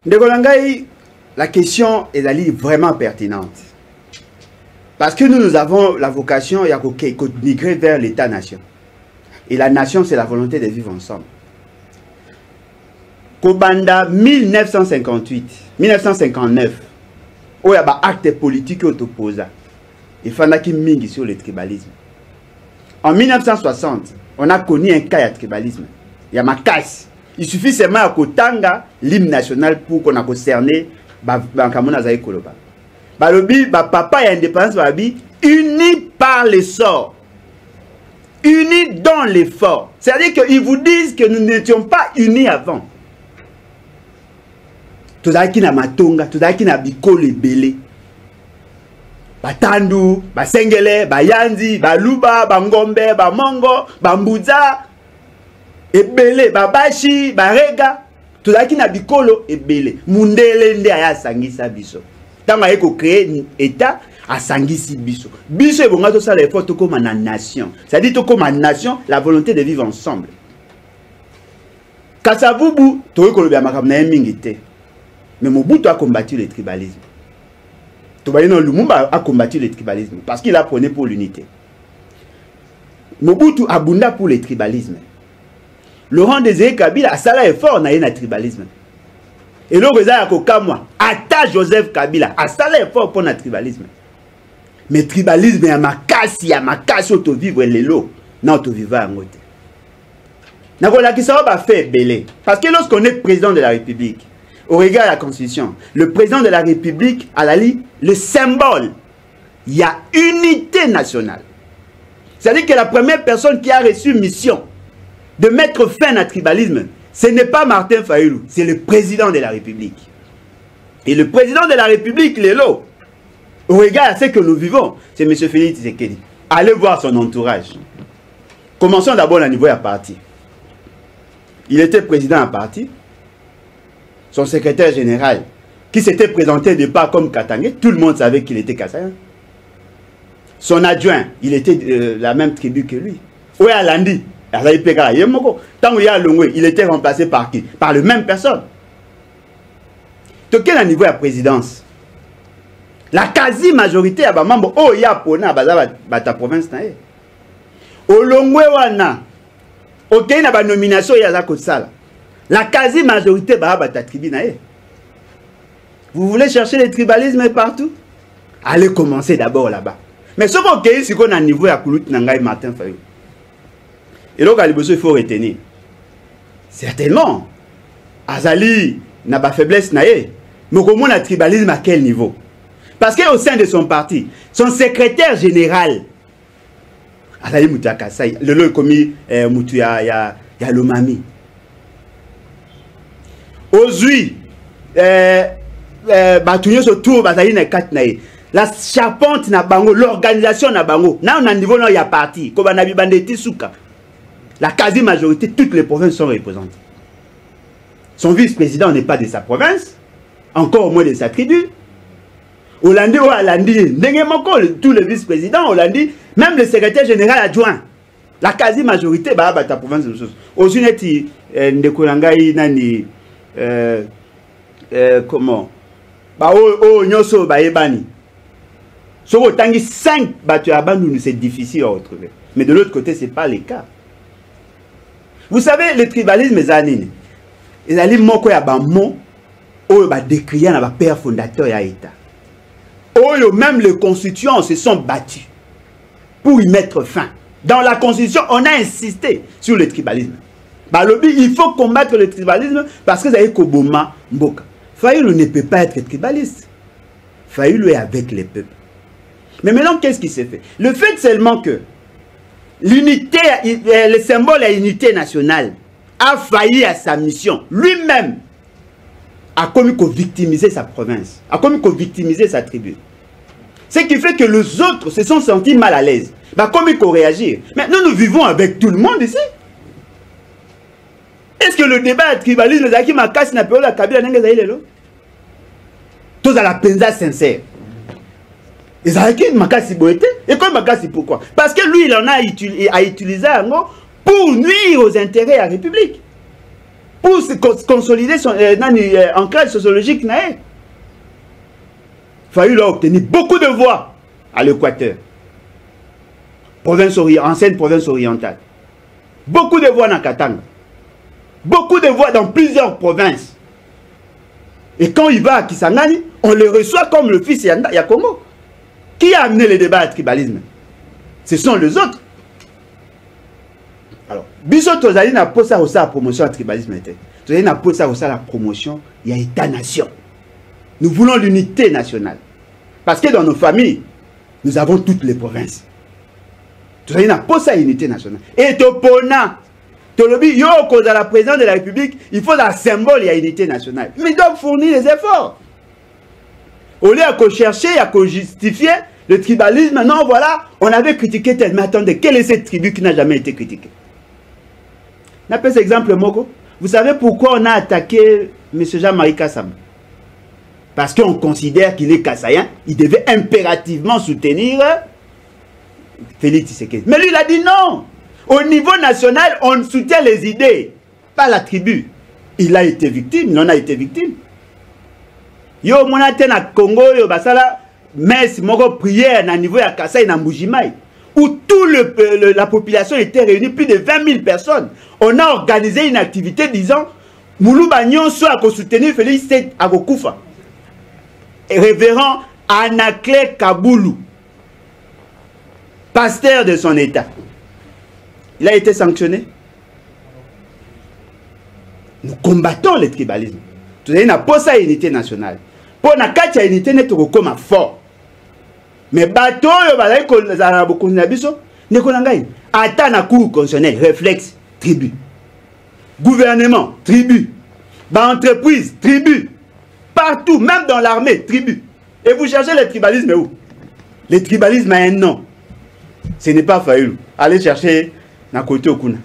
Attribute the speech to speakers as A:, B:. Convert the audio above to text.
A: Ndekolangai, la question est vraiment pertinente. Parce que nous avons la vocation de migrer vers l'État-nation. Et la nation, c'est la volonté de vivre ensemble. Kobanda 1958, 1959, où il y a un acte politique qui opposé. Il fallait qu'il mingi sur le tribalisme. En 1960, on a connu un cas de tribalisme. Il y a ma casse. Il suffit seulement de tanga l'hymne national pour qu'on a concerné Bankamona Zaï Koloba. Balobi, papa et indépendance, unis par l'essor. Unis dans l'effort. C'est-à-dire qu'ils vous disent que nous n'étions pas unis avant. Tout ça qui n'a matonga, tout ça qui n'a bikole belé. Batandu, basengele, bayanzi, baluba, bangombe, bamongo, bambouza, ebele, babashi, barega. Tout ça qui n'a bikolo ebele. Mundele nde aya sangisa biso. Tant eko créer un état à sangisi biso. Biso ebonga to ça l'effort to comme na nation. C'est-à-dire to comme nation, la volonté de vivre ensemble. Kasavubu, to ko lobya makamna mingite. Mais Mobutu a combattu le tribalisme. Tobalino Lumumba a combattu le tribalisme parce qu'il a prôné pour l'unité. Mobutu a bunda pour le tribalisme. Laurent Désiré Kabila a sala effort na le tribalisme. Et le résultat a kokamwa ata Joseph Kabila a sala effort pour le tribalisme. Mais tribalisme ya makasi auto vivre lelo na auto vivre en ngote. Na ko la kisao ba fait belé parce que lorsqu'on est président de la République au regard de la Constitution, le président de la République a le symbole. Il y a unité nationale. C'est-à-dire que la première personne qui a reçu mission de mettre fin au tribalisme, ce n'est pas Martin Fayulu, c'est le président de la République. Et le président de la République, Lélo, au regard de ce que nous vivons, c'est M. Félix Tshisekedi. Allez voir son entourage. Commençons d'abord au niveau de la parti. Il était président à parti. Son secrétaire général, qui s'était présenté de pas comme Katangé, tout le monde savait qu'il était Kassayan. Son adjoint, il était de la même tribu que lui. Oué Alandi, tant il y a Longwe, il était remplacé par qui? Par le même personne. De quel niveau la présidence? La quasi-majorité a membre oh ya pona ta province na e. Au Longwe wana, OK na ba nomination ya za kosala. La quasi-majorité ta tribu na e. Vous voulez chercher le tribalisme partout? Allez commencer d'abord là-bas. Mais ce qu'on a c'est qu'on a un niveau à Koulout Nangai Martin Fayulu. Et donc, il faut retenir. Certainement, Azali n'a pas faiblesse naïe. Mais comment le tribalisme à quel niveau? Parce qu'au sein de son parti, son secrétaire général, Azali Moutia Kassai, le commis Moutia ya Lomami. Aujourd'hui, Batounyo autour, Bazali na kat naïe. La charpente na bango, l'organisation na bango. Là, on a un niveau là, il y a parti. Comme on a vu Bandeti Souka. La quasi-majorité, toutes les provinces sont représentées. Son vice-président n'est pas de sa province, encore moins de sa tribu. Hollandi ou Hollandi, tous les vice-présidents, Hollandi, même le secrétaire général adjoint. La quasi-majorité, bah, ta province de choses. Aujourd'hui, Ndekolangai nani, comment? Bah, nyoso, bah, ebani. Sur autant 5 battus à Bandou, c'est difficile à retrouver. Mais de l'autre côté, ce n'est pas le cas. Vous savez, le tribalisme, ils allaient moko ya ba mo, ou ba décrier na ba père fondateur ya État. Ou même les constituants se sont battus pour y mettre fin. Dans la constitution, on a insisté sur le tribalisme. Bah, il faut combattre le tribalisme parce que vous avez Koboma Mboka. Fayulu ne peut pas être tribaliste. Fayulu est avec les peuples. Mais maintenant, qu'est-ce qui s'est fait? Le fait seulement que l'unité, le symbole de l'unité nationale a failli à sa mission. Lui-même a commis qu'on victimiser sa province, a commis qu'on victimiser sa tribu. Ce qui fait que les autres se sont sentis mal à l'aise. Bah, comme qu'on réagir. Maintenant, nous vivons avec tout le monde ici. Est-ce que le débat tribalisme, c'est qui m'a cassé la période de la Kabila n'est pas tous à la pensa sincère. Et ça qui m'a cassé et quoi m'a cassé pourquoi? Parce que lui il en a utilisé pour nuire aux intérêts de la République. pour consolider son ancrage sociologique. Fayulu a obtenu beaucoup de voix à l'Équateur, ancienne province orientale. Beaucoup de voix dans Katanga. Beaucoup de voix dans plusieurs provinces. Et quand il va à Kisangani, on le reçoit comme le fils Yakongo. Qui a amené le débat à tribalisme? Ce sont les autres. Alors, Biso Tozali n'a pas ça aussi la promotion à tribalisme. Tozali n'a pas ça aussi la promotion, il y a État-nation. Nous voulons l'unité nationale. Parce que dans nos familles, nous avons toutes les provinces. Tozali n'a pas ça l'unité nationale. Et Topona, Tolobi, yo, cause à la présidence de la République, il faut un symbole, il y a unité nationale. Mais ils doivent fournir les efforts. Au lieu de chercher, à justifier le tribalisme, non, voilà, on avait critiqué tellement. Attendez, quelle est cette tribu qui n'a jamais été critiquée? On appelle cet exemple, Moko. Vous savez pourquoi on a attaqué M. Jean-Marie Kassam? Parce qu'on considère qu'il est kassaïen, il devait impérativement soutenir Félix Tshisekedi. Mais lui, il a dit non. Au niveau national, on soutient les idées, pas la tribu. Il a été victime, il en a été victime. Yo, mon na Congo, yo, basala, messe, moko prière, na niveau ya Kassai, na Mbujimaï, où toute la population était réunie, plus de 20 000 personnes. On a organisé une activité disant, Moulouba Nyonso a soutenir Félix Agokufa. Révérend Anakle Kaboulou, pasteur de son état. Il a été sanctionné. Nous combattons le tribalisme. Tout n'a pas ça unité nationale. Pour na katia unité n'est comme fort. Mais bateau yo bazali ko za beaucoup na biso ne ko ngai ata na cour constitutionnel réflexe tribu. Gouvernement tribu. Ba entreprise tribu. Partout, même dans l'armée, tribu. Et vous cherchez le tribalisme où? Le tribalisme a un nom. Ce n'est pas Fayulu. Allez chercher na côté Okuna.